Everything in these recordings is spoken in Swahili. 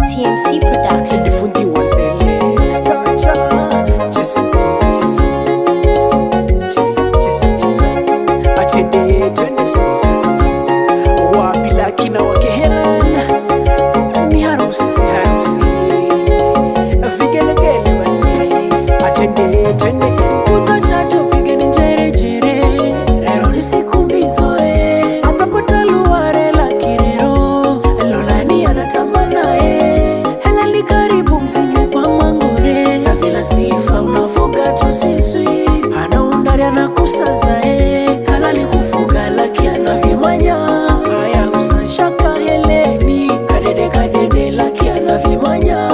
TMC Production. Ifundi wazele Starcha Chesa chesa chesa Chesa chesa chesa Atende twende sasa Wapi lakina wake Helen Ni harusi si harusi Vigelegele basi Atende twende Kuza chato pigeni njere jere Rero ni siku mbizoe Anza kutaluare la kirero Lolani anatamba nae Helali karibu mzini kwa mangore Tafila sifa unafuga tosiswi Hana undari anakusazae Halali kufuga laki anavimanya Haya usanshaka heleni Kadede kadede laki anavimanya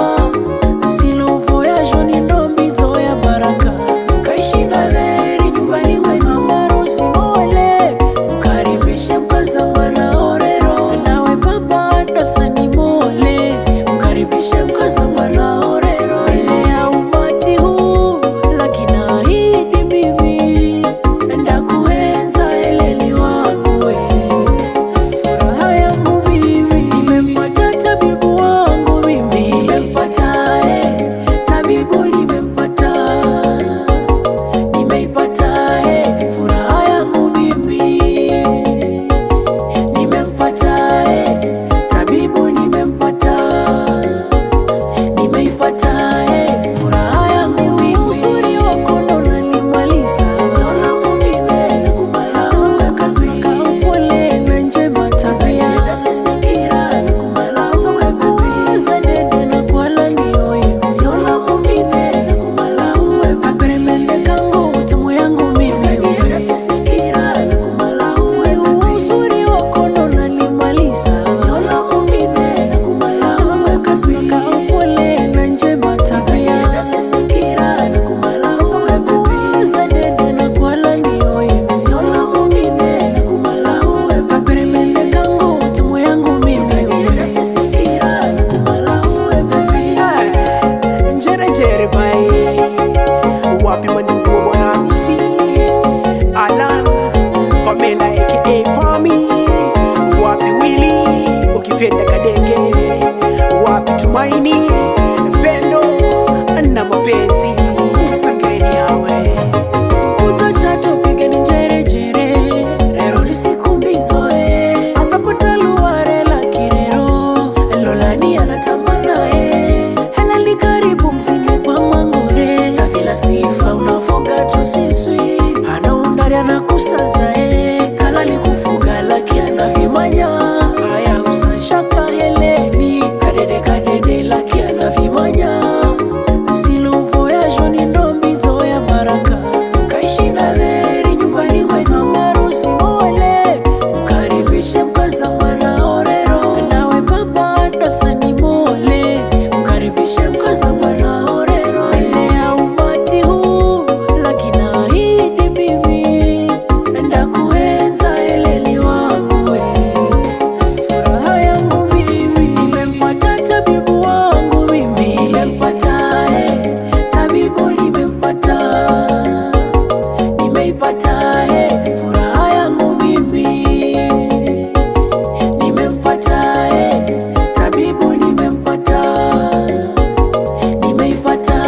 Silo voyage ni ndombi zoya baraka Kaishi na leri nyumbani mwenu marusi mole Mkaribishe mkaza mwana orero Nawe baba dosani mole Mkaribishe mkaza mwana orero Elea umati huu lakina hidi mimi Nenda kuenza eleli wangu we Furaha yangu mimi Nimempata tabibu wangu mimi Nimempata tabibu nimempata Nimeipata furaha yangu mimi Nimempata tabibu nimempata Nimeipata furaha yangu uzuri wako ndo unanimaliza Siona mwingine na kumala Kaswika upole na njema tazaya Nasisikira na kumala Soka kuwaza dede na kuala nioye Siona mwingine na kumala uwe Kaperemende kangu utamu yangu mizi Nasisikira na kumala uwe uzuri wako ndo unanimaliza Siona mwingine na kumala uwe Kaswika upole na njema tazaya Nasisikira na kumala Soka kuwaza dede na kuala nioye Siona mwingine na kumala uwe Kaperemende kangu utamu yangu mizi Nasisikira na kumala uwe Njere njere bai Wapi mandugu wa bwana harusi Alan Pamela aka Pami Wapi Willy ukipenda Kadege Wapi Tumaini Pendo na mapenzi Msangeni hawe Uza chato pigeni njere jere Rero ni siku mbizoe Anza kutaluare la kirero Lolani anatamba nae Helali karibu mzini kwa mangore Tafila sifa unafuga tosiswi Hana undari anakusazae Halali kufuga laki anavimanya Haya usanshaka heleni Kadede kadede laki anavimanya Silo voyage ni ndombi zoya baraka Kaishi na leri nyumbani mwenu marusi mole Mkaribishe mkaza mwana orero Nawe baba dosani mole Mkaribishe mkaza mwana orero Elea umati huu lakina hidi mimi Nenda kuenza eleli wangu we Furaha yangu mimi Nimempata tabibu wangu mimi Nimempata tabibu nimempata Nimeipata furaha yangu mimi Nimempata tabibu nimempata Nimeipata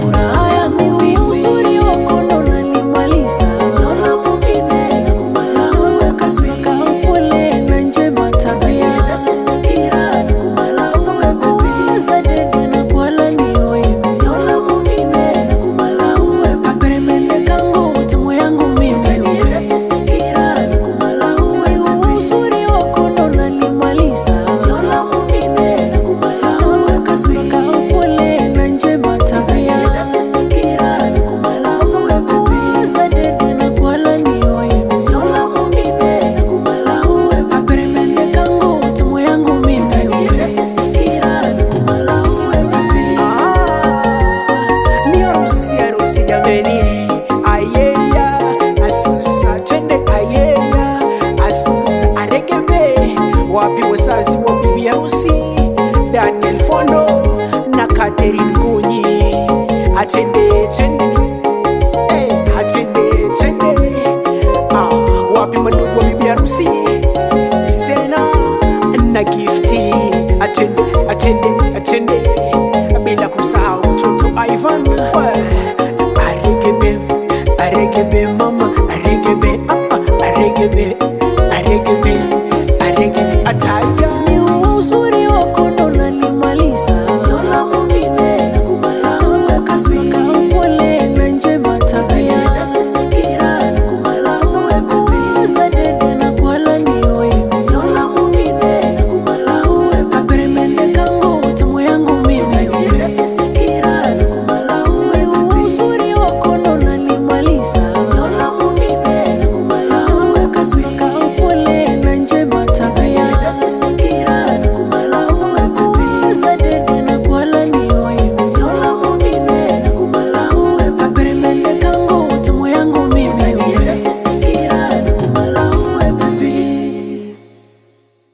furaha yangu uzuri wako ndo unanimaliza Siona mwingine na kumala Kaswika upole na njema tazaya Nasisikira na kumala Soka kuwaza dede na kuala nioye Siona mwingine na kumala uwe Kaperemende kangu utamu yangu mizi Nasisikira na kumala uwe uzuri wako ndo unanimaliza Siona mwingine na kumala uwe Kaswika upole na njema tazaya Nasisikira na kumala Soka kuwaza dede na kuala nioye Siona mwingine na kumala uwe Kaperemende kangu utamu yangu mizi Nasisikira na kumala uwe Ni harusi si harusi jameni Ayeya asusa twende ayeya Asusa aregebe Wapi wazazi wa bibi harusi Daniel Fondo na Catherine Kunyi Atende